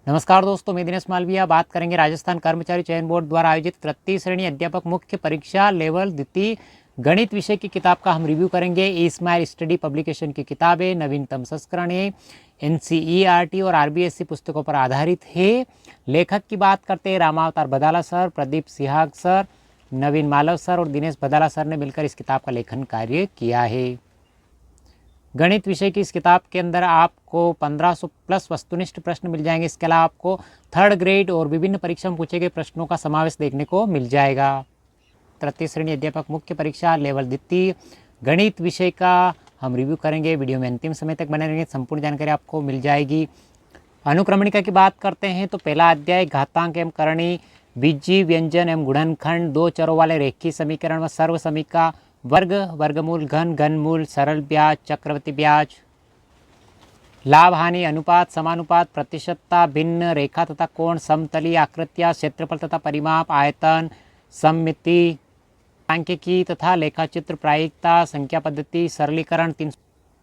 नमस्कार दोस्तों, मैं दिनेश मालविया बात करेंगे राजस्थान कर्मचारी चयन बोर्ड द्वारा आयोजित तृतीय श्रेणी अध्यापक मुख्य परीक्षा लेवल द्वितीय गणित विषय की किताब का हम रिव्यू करेंगे। ई-स्माइल स्टडी पब्लिकेशन की किताब है, नवीनतम संस्करण है, एनसीईआरटी और आरबीएसई पुस्तकों पर आधारित है। लेखक की बात करते हैं रामावतार बदाला सर, प्रदीप सिहाग सर, नवीन मालव सर और दिनेश बदाला सर ने मिलकर इस किताब का लेखन कार्य किया है। गणित विषय की इस किताब के अंदर आपको 1500 प्लस वस्तुनिष्ठ प्रश्न मिल जाएंगे। इसके अलावा आपको थर्ड ग्रेड और विभिन्न परीक्षा में पूछे गए प्रश्नों का समावेश देखने को मिल जाएगा। तृतीय श्रेणी अध्यापक मुख्य परीक्षा लेवल द्वितीय गणित विषय का हम रिव्यू करेंगे। वीडियो में अंतिम समय तक बने रहेंगे, संपूर्ण जानकारी आपको मिल जाएगी। अनुक्रमणिका की बात करते हैं तो पहला अध्याय घातांक एवं करणी, बीजी व्यंजन एवं गुणनखंड, दो चरों वाले रेखीय समीकरण व सर्व समीका, वर्ग, वर्गमूल, घन, घनमूल, सरल ब्याज, चक्रवृद्धि ब्याज, लाभ हानि अनुपात, समानुपात, प्रतिशतता, भिन्न, रेखा तथा कोण, समतली आकृतियाँ, क्षेत्रफल तथा परिमाप, आयतन, सममिति, सांख्यिकी तथा लेखाचित्र, प्रायिकता, संख्या पद्धति, सरलीकरण।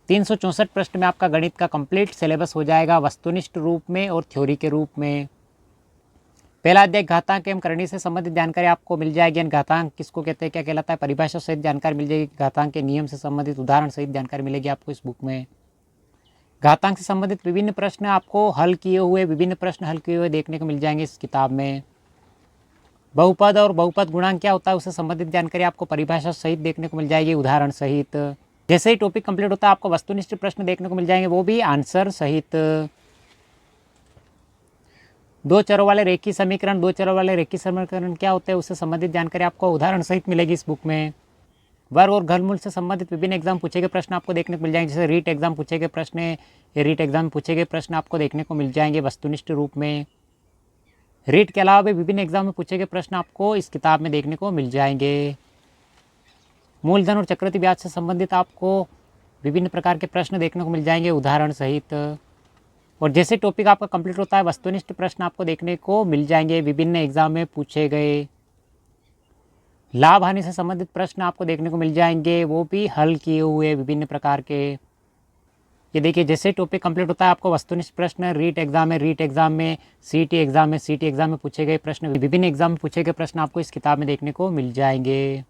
364 प्रश्न में आपका गणित का कंप्लीट सिलेबस हो जाएगा, वस्तुनिष्ठ रूप में और थ्योरी के रूप में। पहला अध्याय घातांक एवं करणी से संबंधित जानकारी आपको मिल जाएगी। घातांक किसको कहते हैं, क्या कहलाता है, परिभाषा सहित जानकारी मिल जाएगी। घातांक के नियम से संबंधित उदाहरण सहित जानकारी मिलेगी आपको इस बुक में। घातांक से संबंधित विभिन्न प्रश्न आपको विभिन्न प्रश्न हल किए हुए देखने को मिल जाएंगे इस किताब में। बहुपद और बहुपद गुणांक क्या होता है उससे संबंधित जानकारी आपको परिभाषा सहित देखने को मिल जाएगी, उदाहरण सहित। जैसे ही टॉपिक कंप्लीट होता है आपको वस्तुनिष्ठ प्रश्न देखने को मिल जाएंगे, वो भी आंसर सहित। दो चरों वाले रेखीय समीकरण, दो चरों वाले रेखीय समीकरण क्या होते हैं उससे संबंधित जानकारी आपको उदाहरण सहित मिलेगी इस बुक में। वर्ग और घनमूल से संबंधित विभिन्न एग्जाम पूछे गए प्रश्न आपको देखने को मिल जाएंगे। जैसे रीट एग्जाम पूछे गए प्रश्न है, ये रीट एग्जाम में पूछे गए प्रश्न आपको देखने को मिल जाएंगे वस्तुनिष्ठ रूप में। रीट के अलावा भी विभिन्न एग्जाम में पूछे गए प्रश्न आपको इस किताब में देखने को मिल जाएंगे। मूलधन और चक्रवृद्धि ब्याज से संबंधित आपको विभिन्न प्रकार के प्रश्न देखने को मिल जाएंगे, उदाहरण सहित। और जैसे टॉपिक आपका कंप्लीट होता है वस्तुनिष्ठ प्रश्न आपको देखने को मिल जाएंगे विभिन्न एग्जाम में पूछे गए। लाभ हानि से संबंधित प्रश्न आपको देखने को मिल जाएंगे, वो भी हल किए हुए विभिन्न प्रकार के। ये देखिए, जैसे टॉपिक कंप्लीट होता है आपको वस्तुनिष्ठ प्रश्न रीट एग्जाम में, सीटी एग्जाम में पूछे गए प्रश्न, विभिन्न एग्जाम में पूछे गए प्रश्न आपको इस किताब में देखने को मिल जाएंगे।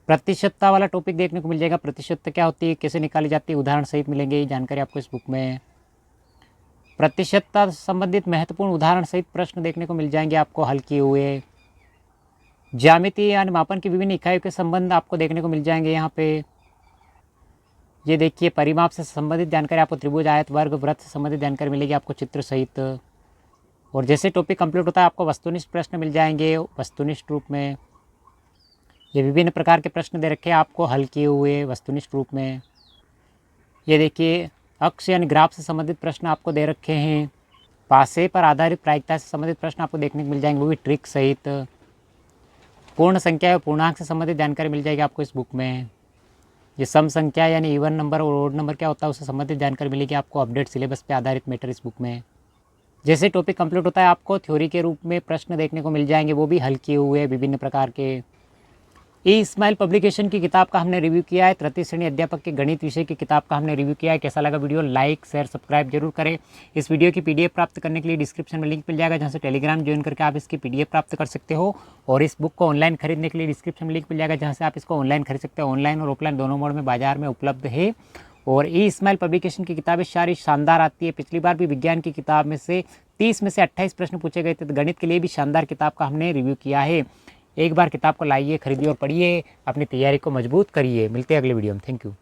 प्रतिशतता वाला टॉपिक देखने को मिल जाएगा। प्रतिशतता क्या होती है, कैसे निकाली जाती है, उदाहरण सहित मिलेंगे, जानकारी आपको इस बुक में। प्रतिशतता संबंधित महत्वपूर्ण उदाहरण सहित प्रश्न देखने को मिल जाएंगे आपको हल किए हुए। ज्यामिति यानी मापन की विभिन्न इकाइयों के संबंध आपको देखने को मिल जाएंगे यहाँ पे। ये देखिए, परिमाप से संबंधित जानकारी आपको त्रिभुज, आयत, वर्ग, वृत्त से संबंधित जानकारी मिलेगी आपको चित्र सहित। और जैसे टॉपिक कंप्लीट होता है आपको वस्तुनिष्ठ प्रश्न मिल जाएंगे वस्तुनिष्ठ रूप में। ये विभिन्न प्रकार के प्रश्न दे रखे हैं आपको हल किए हुए वस्तुनिष्ठ रूप में। ये देखिए, अक्ष यानी ग्राफ से संबंधित प्रश्न आपको दे रखे हैं। पासे पर आधारित प्रायिकता से संबंधित प्रश्न आपको देखने को मिल जाएंगे, वो भी ट्रिक सहित। पूर्ण संख्या और पूर्णांक से संबंधित जानकारी मिल जाएगी आपको इस बुक में। ये सम संख्या यानी इवन नंबर और ओड नंबर क्या होता है उससे संबंधित जानकारी मिलेगी आपको अपडेट सिलेबस पे आधारित मैटर इस बुक में। जैसे टॉपिक कंप्लीट होता है आपको थ्योरी के रूप में प्रश्न देखने को मिल जाएंगे, वो भी हल किए हुए विभिन्न प्रकार के। ई-स्माइल पब्लिकेशन की किताब का हमने रिव्यू किया है। तृतीय श्रेणी अध्यापक के गणित विषय की किताब का हमने रिव्यू किया है। कैसा लगा वीडियो, लाइक शेयर सब्सक्राइब जरूर करें। इस वीडियो की पीडीएफ प्राप्त करने के लिए डिस्क्रिप्शन में लिंक मिल जाएगा, जहां से टेलीग्राम ज्वाइन करके आप इसकी पीडीएफ प्राप्त कर सकते हो। और इस बुक को ऑनलाइन खरीदने के लिए डिस्क्रिप्शन में लिंक मिल जाएगा, जहाँ से आप इसको ऑनलाइन खरीद सकते हो। ऑनलाइन और ऑफलाइन दोनों मोड में बाजार में उपलब्ध है। और ई-स्माइल पब्लिकेशन की किताबें सारी शानदार आती है। पिछली बार भी विज्ञान की किताब में से 30 में से 28 प्रश्न पूछे गए थे, तो गणित के लिए भी शानदार किताब का हमने रिव्यू किया है। एक बार किताब को लाइए, खरीदिए और पढ़िए, अपनी तैयारी को मजबूत करिए। मिलते हैं अगले वीडियो में। Thank you.